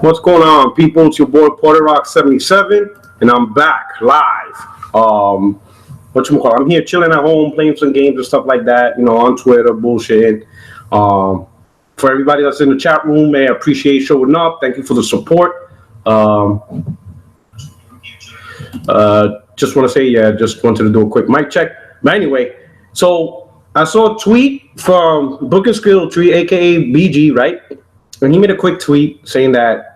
What's going on, people? It's your boy Porter Rock 77, and I'm back live. I'm here chilling at home, playing some games and stuff like that. You know, on Twitter, bullshit. For everybody that's in the chat room, man, I appreciate showing up. Thank you for the support. Just want to say, just wanted to do a quick mic check. But anyway, so I saw a tweet from Brookly Skill Tree, aka BG, right? And he made a quick tweet saying that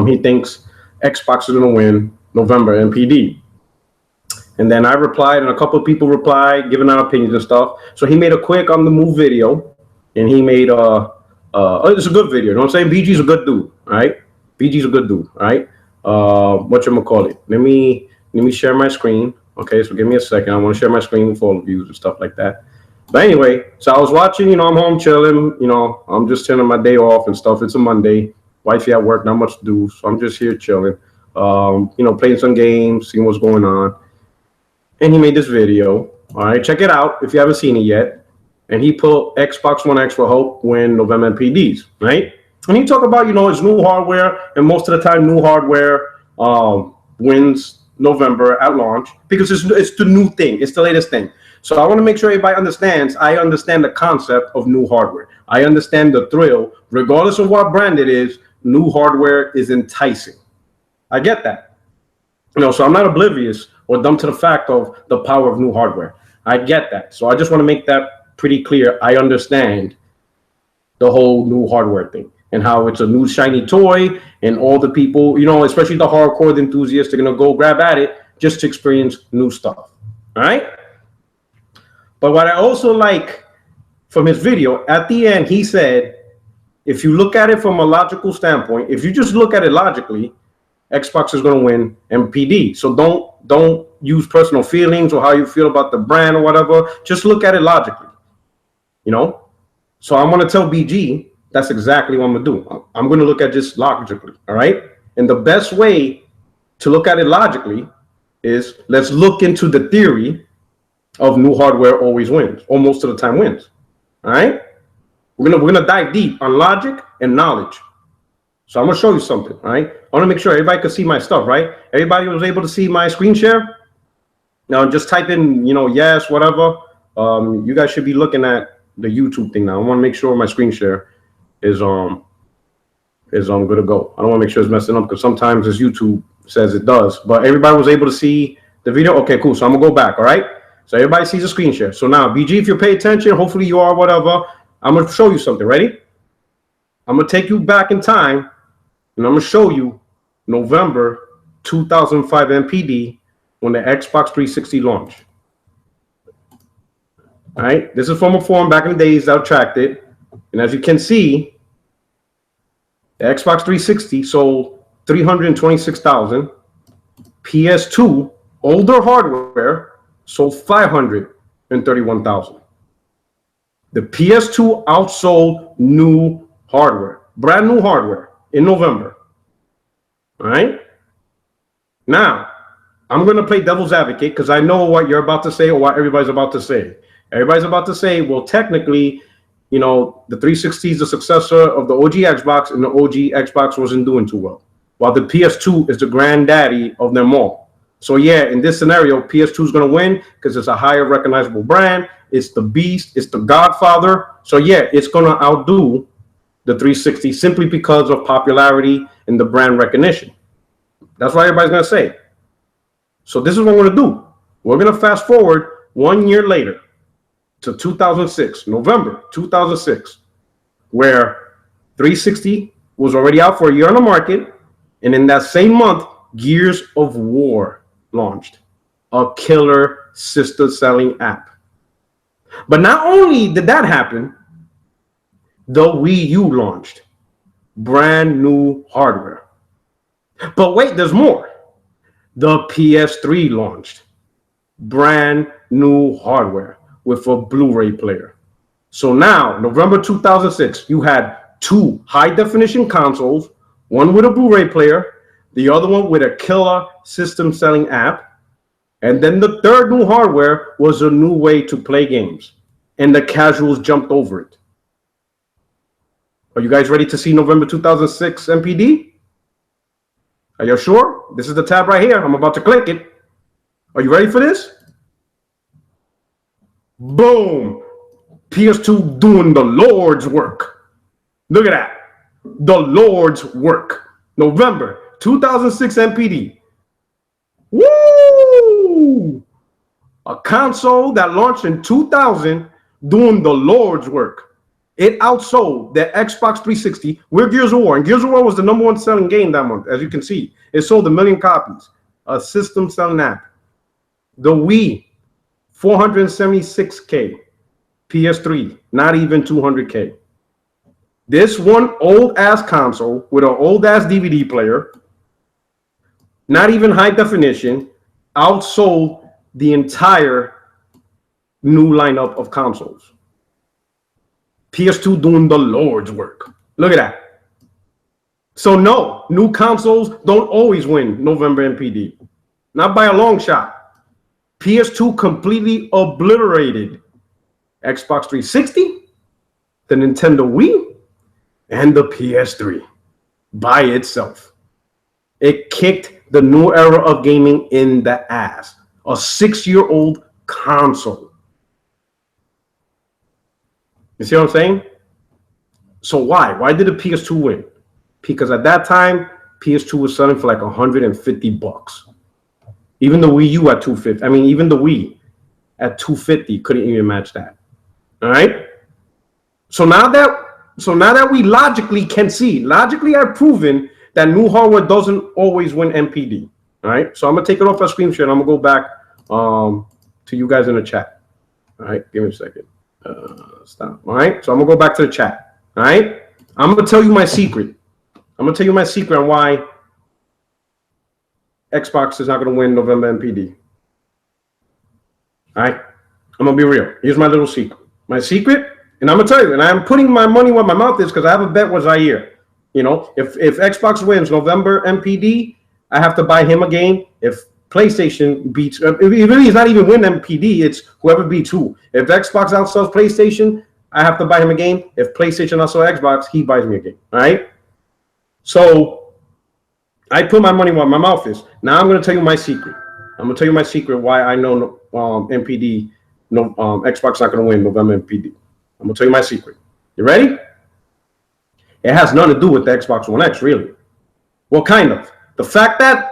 he thinks Xbox is going to win November NPD. And then I replied, and a couple of people replied, giving out opinions and stuff. So he made a quick on the move video, and he made it's a good video. You know what I'm saying? BG's a good dude, right? BG's a good dude, right? Whatchamacallit? Let me share my screen. Okay, so give me a second. I want to share my screen with all of you and stuff like that. But anyway, so I was watching, you know, I'm home chilling, you know, I'm just taking my day off and stuff. It's a Monday. Wifey at work, not much to do. So I'm just here chilling, you know, playing some games, seeing what's going on. And he made this video. All right, check it out if you haven't seen it yet. And he put Xbox One X will help win November NPDs, right? And he talk about, you know, it's new hardware. And most of the time, new hardware wins November at launch because it's the new thing. It's the latest thing. So I want to make sure everybody understands. I understand the concept of new hardware. I understand the thrill. Regardless of what brand it is, new hardware is enticing. I get that. You know, so I'm not oblivious or dumb to the fact of the power of new hardware. I get that. So I just want to make that pretty clear. I understand the whole new hardware thing and how it's a new shiny toy and all the people, you know, especially the hardcore enthusiasts are going to go grab at it just to experience new stuff. All right. But what I also like from his video, at the end, he said, if you look at it from a logical standpoint, if you just look at it logically, Xbox is going to win NPD. So don't use personal feelings or how you feel about the brand or whatever. Just look at it logically, you know? So I'm going to tell BG, that's exactly what I'm going to do. I'm going to look at this logically, all right? And the best way to look at it logically is let's look into the theory of new hardware always wins, or most of the time wins. All right? We're gonna dive deep on logic and knowledge. So I'm gonna show you something, all right? I want to make sure everybody can see my stuff, right? Everybody was able to see my screen share? Now just type in, you know, yes, whatever. You guys should be looking at the YouTube thing now. I want to make sure my screen share is good to go. I don't want to make sure it's messing up because sometimes this YouTube says it does. But everybody was able to see the video. Okay, cool. So I'm gonna go back, all right? So everybody sees the screen share. So now, BG, if you pay attention, hopefully you are, whatever, I'm going to show you something. Ready? I'm going to take you back in time, and I'm going to show you November 2005 NPD when the Xbox 360 launched. All right? This is from a forum back in the days that tracked it. And as you can see, the Xbox 360 sold 326,000. PS2, older hardware, sold 531,000. The PS2 outsold new hardware, brand new hardware in November. All right. Now, I'm going to play devil's advocate because I know what you're about to say or what everybody's about to say. Everybody's about to say, well, technically, you know, the 360 is the successor of the OG Xbox, and the OG Xbox wasn't doing too well, while the PS2 is the granddaddy of them all. So yeah, in this scenario, PS2 is going to win because it's a higher recognizable brand. It's the beast. It's the godfather. So yeah, it's going to outdo the 360 simply because of popularity and the brand recognition. That's what everybody's going to say. So this is what we're going to do. We're going to fast forward 1 year later to 2006, November 2006, where 360 was already out for a year on the market. And in that same month, Gears of War launched, a killer sister-selling app. But not only did that happen, the Wii U launched, brand new hardware. But wait, there's more. The PS3 launched, brand new hardware with a Blu-ray player. So now, November 2006, you had two high-definition consoles, one with a Blu-ray player, the other one with a killer system-selling app. And then the third new hardware was a new way to play games. And the casuals jumped over it. Are you guys ready to see November 2006 NPD? Are you sure? This is the tab right here. I'm about to click it. Are you ready for this? Boom. PS2 doing the Lord's work. Look at that. The Lord's work. November 2006 NPD. Woo! A console that launched in 2000 doing the Lord's work. It outsold the Xbox 360 with Gears of War. And Gears of War was the #1 selling game that month, as you can see. It sold 1 million copies. A system selling app. The Wii, 476K. PS3, not even 200K. This one old-ass console with an old-ass DVD player, not even high definition, outsold the entire new lineup of consoles. PS2 doing the Lord's work. Look at that. So no, new consoles don't always win November NPD. Not by a long shot. PS2 completely obliterated Xbox 360, the Nintendo Wii, and the PS3 by itself. It kicked the new era of gaming in the ass. A 6-year-old console. You see what I'm saying? So why? Why did the PS2 win? Because at that time, PS2 was selling for like $150. Even the Wii U at $250. I mean, even the Wii at $250 couldn't even match that. All right. So now that we logically can see, logically I've proven that new hardware doesn't always win NPD. All right. So I'm gonna take it off a screen share and I'm gonna go back to you guys in the chat. All right. Give me a second. Stop. All right. So I'm gonna go back to the chat. All right. I'm gonna tell you my secret. I'm gonna tell you my secret on why Xbox is not gonna win November NPD. All right. I'm gonna be real. Here's my little secret. My secret, and I'm gonna tell you, and I'm putting my money where my mouth is because I have a bet with Zaire. You know, if Xbox wins November NPD, I have to buy him a game. If PlayStation beats, it really is not even win NPD. It's whoever beats who. If Xbox outsells PlayStation, I have to buy him a game. If PlayStation outsells Xbox, he buys me a game. All right. So I put my money where my mouth is. Now I'm gonna tell you my secret. I'm gonna tell you my secret why I know NPD. No, Xbox not going to win November NPD. I'm going to tell you my secret. You ready? It has nothing to do with the Xbox One X, really. Well, kind of. The fact that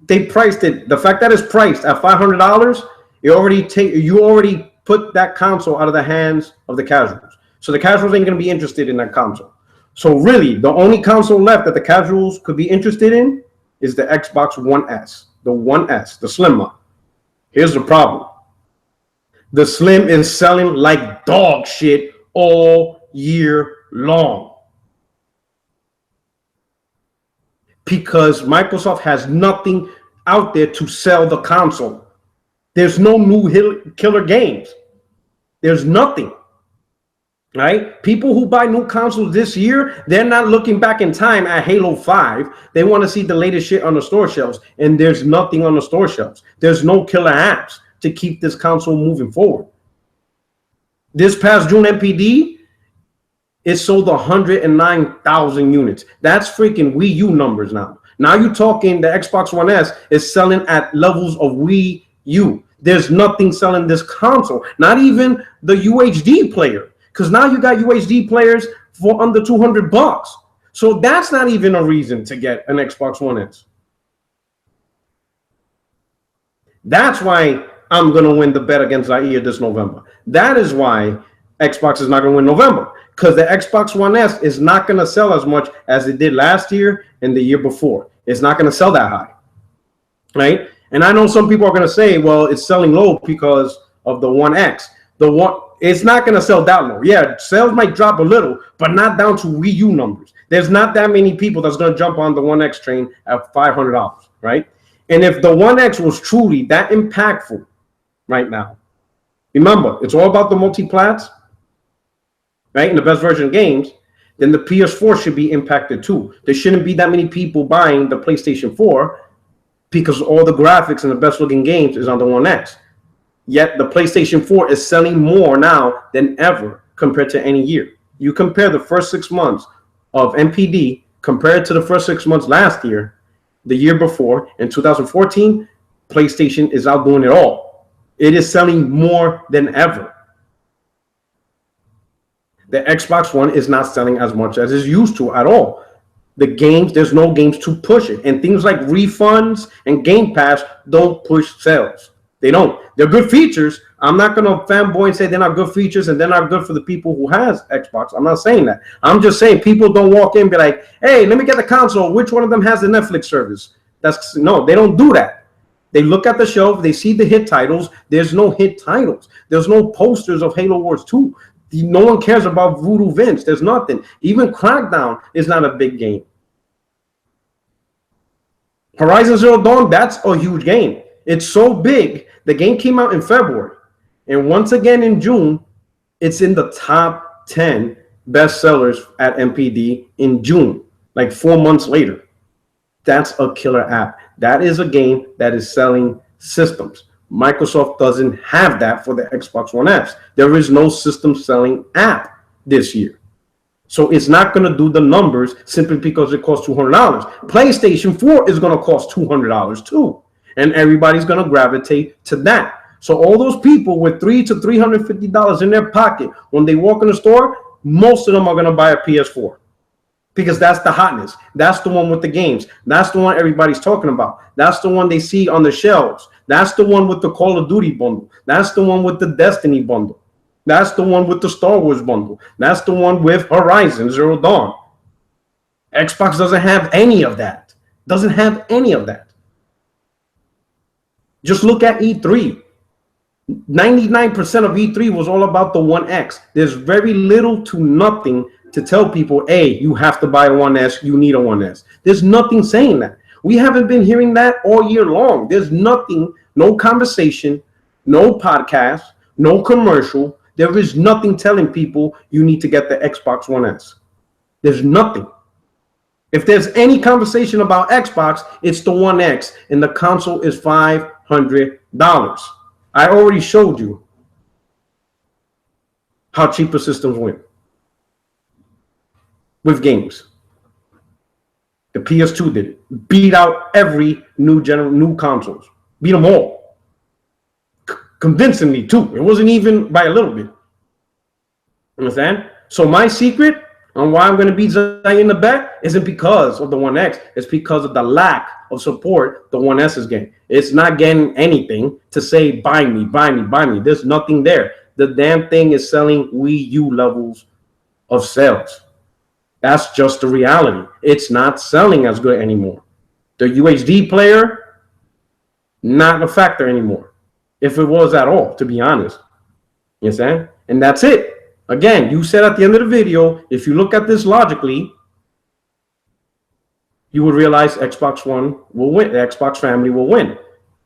they priced it, the fact that it's priced at $500, you already put that console out of the hands of the casuals. So the casuals ain't going to be interested in that console. So really, the only console left that the casuals could be interested in is the Xbox One S, the One S, the Slim one. Here's the problem. The Slim is selling like dog shit all year long. Because Microsoft has nothing out there to sell the console. There's no new killer games. There's nothing. Right? People who buy new consoles this year, they're not looking back in time at Halo 5. They want to see the latest shit on the store shelves. And there's nothing on the store shelves. There's no killer apps to keep this console moving forward. This past June NPD, it sold 109,000 units. That's freaking Wii U numbers now. Now you're talking the Xbox One S is selling at levels of Wii U. There's nothing selling this console, not even the UHD player, because now you got UHD players for under $200. So that's not even a reason to get an Xbox One S. That's why I'm going to win the bet against Zaire this November. That is why Xbox is not going to win November, because the Xbox One S is not going to sell as much as it did last year and the year before. It's not going to sell that high, right? And I know some people are going to say, well, it's selling low because of the One X. It's not going to sell that low. Yeah, sales might drop a little, but not down to Wii U numbers. There's not that many people that's going to jump on the One X train at $500, right? And if the One X was truly that impactful right now, remember, it's all about the multi-plats, right? And the best version of games, then the PS4 should be impacted too. There shouldn't be that many people buying the PlayStation 4 because all the graphics and the best looking games is on the One X. Yet the PlayStation 4 is selling more now than ever compared to any year. You compare the first 6 months of NPD compared to the first 6 months last year, the year before. In 2014, PlayStation is outdoing it all. It is selling more than ever. The Xbox One is not selling as much as it's used to at all. The games, there's no games to push it. And things like refunds and Game Pass don't push sales. They don't. They're good features. I'm not going to fanboy and say they're not good features and they're not good for the people who has Xbox. I'm not saying that. I'm just saying people don't walk in and be like, hey, let me get the console. Which one of them has the Netflix service? No, they don't do that. They look at the shelf. They see the hit titles. There's no hit titles. There's no posters of Halo Wars 2. No one cares about Voodoo Vince. There's nothing. Even Crackdown is not a big game. Horizon Zero Dawn, that's a huge game. It's so big. The game came out in February. And once again in June, it's in the top 10 bestsellers at NPD in June, like 4 months later. That's a killer app. That is a game that is selling systems. Microsoft doesn't have that for the Xbox One S. There is no system selling app this year. So it's not going to do the numbers simply because it costs $200. PlayStation 4 is going to cost $200 too. And everybody's going to gravitate to that. So all those people with $300 to $350 in their pocket, when they walk in the store, most of them are going to buy a PS4. Because that's the hotness. That's the one with the games. That's the one everybody's talking about. That's the one they see on the shelves. That's the one with the Call of Duty bundle. That's the one with the Destiny bundle. That's the one with the Star Wars bundle. That's the one with Horizon Zero Dawn. Xbox doesn't have any of that. Doesn't have any of that. Just look at E3. 99% of E3 was all about the One X. There's very little to nothing to tell people, hey, you have to buy a One S, you need a One S. There's nothing saying that. We haven't been hearing that all year long. There's nothing, no conversation, no podcast, no commercial. There is nothing telling people you need to get the Xbox One S. There's nothing. If there's any conversation about Xbox, it's the One X, and the console is $500. I already showed you how cheaper systems win with games. The PS2 did it. Beat out every new consoles. Beat them all. Convincingly, too. It wasn't even by a little bit. Understand? So my secret on why I'm going to beat Zion the bet isn't because of the One X. It's because of the lack of support the One S is getting. It's not getting anything to say, buy me, buy me, buy me. There's nothing there. The damn thing is selling Wii U levels of sales. That's just the reality. It's not selling as good anymore. The UHD player, not a factor anymore. If it was at all, to be honest. You understand? And that's it. Again, you said at the end of the video, if you look at this logically, you would realize Xbox One will win. The Xbox family will win.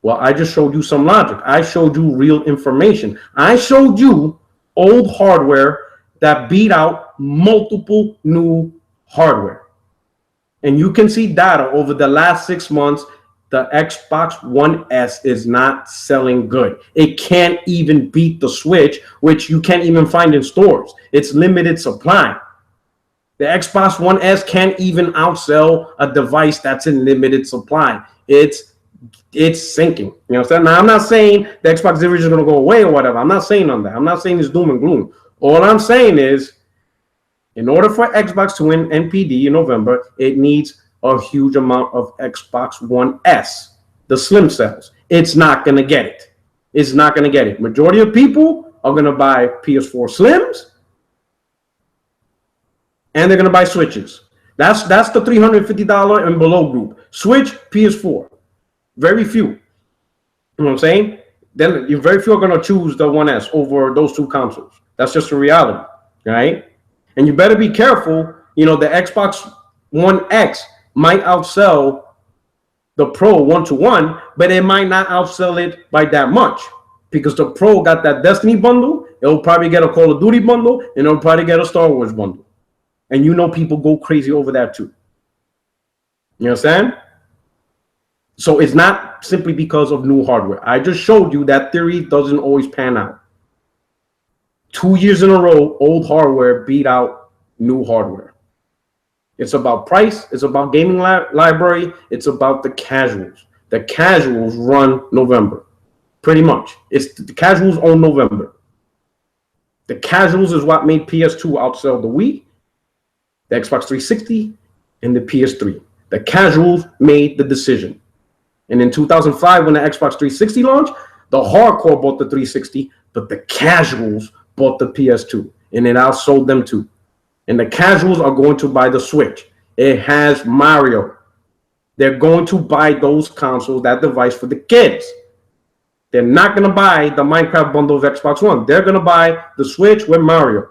Well, I just showed you some logic. I showed you real information. I showed you old hardware that beat out multiple new hardware. And you can see data over the last 6 months. The Xbox One S is not selling good. It can't even beat the Switch, which you can't even find in stores. It's limited supply. The Xbox One S can't even outsell a device that's in limited supply. It's sinking. You know what I'm saying? Now, I'm not saying the Xbox Series is going to go away or whatever. I'm not saying on that. I'm not saying it's doom and gloom. All I'm saying is, in order for Xbox to win NPD in November, it needs a huge amount of Xbox One S, the slim cells. It's not going to get it. It's not going to get it. Majority of people are going to buy PS4 Slims, and they're going to buy Switches. That's the $350 and below group. Switch, PS4. Very few. You know what I'm saying? Then very few are going to choose the One S over those two consoles. That's just a reality, right? And you better be careful. You know, the Xbox One X might outsell the Pro 1-to-1, but it might not outsell it by that much because the Pro got that Destiny bundle. It'll probably get a Call of Duty bundle, and it'll probably get a Star Wars bundle. And you know people go crazy over that too. You understand? So it's not simply because of new hardware. I just showed you that theory doesn't always pan out. 2 years in a row, old hardware beat out new hardware. It's about price. It's about gaming library. It's about the casuals. The casuals run November, pretty much. It's the casuals own November. The casuals is what made PS2 outsell the Wii, the Xbox 360, and the PS3. The casuals made the decision. And in 2005, when the Xbox 360 launched, the hardcore bought the 360, but the casuals bought the PS2, and it outsold them too. And the casuals are going to buy the Switch. It has Mario. They're going to buy those consoles, that device for the kids. They're not going to buy the Minecraft bundle of Xbox One. They're going to buy the Switch with Mario.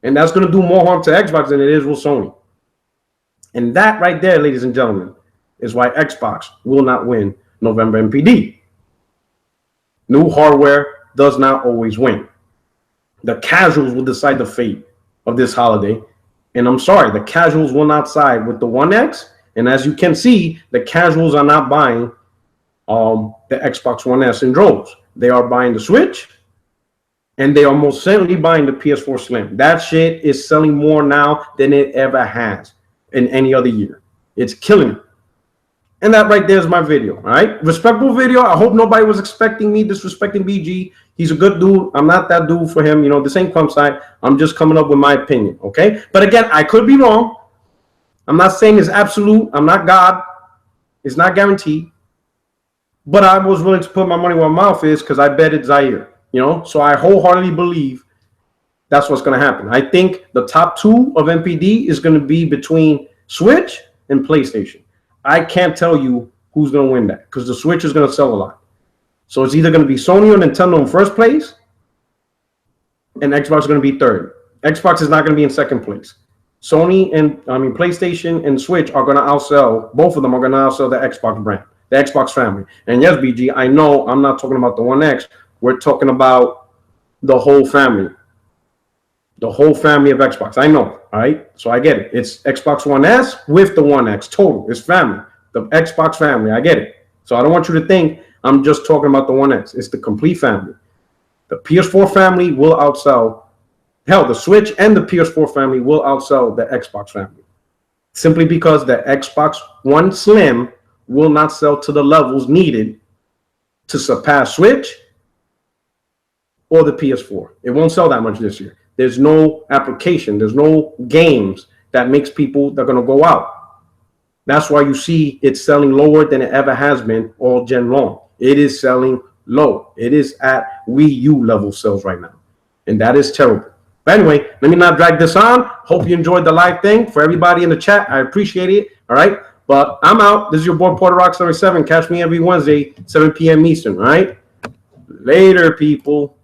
And that's going to do more harm to Xbox than it is with Sony. And that right there, ladies and gentlemen, is why Xbox will not win November NPD. New hardware does not always win. The casuals will decide the fate of this holiday. And I'm sorry, the casuals will not side with the One X. And as you can see, the casuals are not buying the Xbox One S in droves. They are buying the Switch, and they are most certainly buying the PS4 Slim. That shit is selling more now than it ever has in any other year. It's killing it. And that right there is my video, all right? Respectful video. I hope nobody was expecting me disrespecting BG. He's a good dude. I'm not that dude for him. You know, this ain't Crumbside. I'm just coming up with my opinion, okay? But again, I could be wrong. I'm not saying it's absolute. I'm not God. It's not guaranteed. But I was willing to put my money where my mouth is because I bet it's Zaire, you know? So I wholeheartedly believe that's what's going to happen. I think the top two of NPD is going to be between Switch and PlayStation. I can't tell you who's going to win that because the Switch is going to sell a lot. So it's either going to be Sony or Nintendo in first place, and Xbox is going to be third. Xbox is not going to be in second place. Sony and PlayStation and Switch are going to outsell. Both of them are going to outsell the Xbox brand, the Xbox family. And yes, BG, I know I'm not talking about the One X. We're talking about the whole family. The whole family of Xbox. I know, all right? So I get it. It's Xbox One S with the One X total. It's family. The Xbox family. I get it. So I don't want you to think I'm just talking about the One X. It's the complete family. The PS4 family will outsell. Hell, the Switch and the PS4 family will outsell the Xbox family. Simply because the Xbox One Slim will not sell to the levels needed to surpass Switch or the PS4. It won't sell that much this year. There's no application. There's no games that makes people that are going to go out. That's why you see it selling lower than it ever has been all gen long. It is selling low. It is at Wii U level sales right now. And that is terrible. But anyway, let me not drag this on. Hope you enjoyed the live thing. For everybody in the chat, I appreciate it. All right. But I'm out. This is your boy Porter Rock 77. Catch me every Wednesday, 7 p.m. Eastern. All right. Later, people.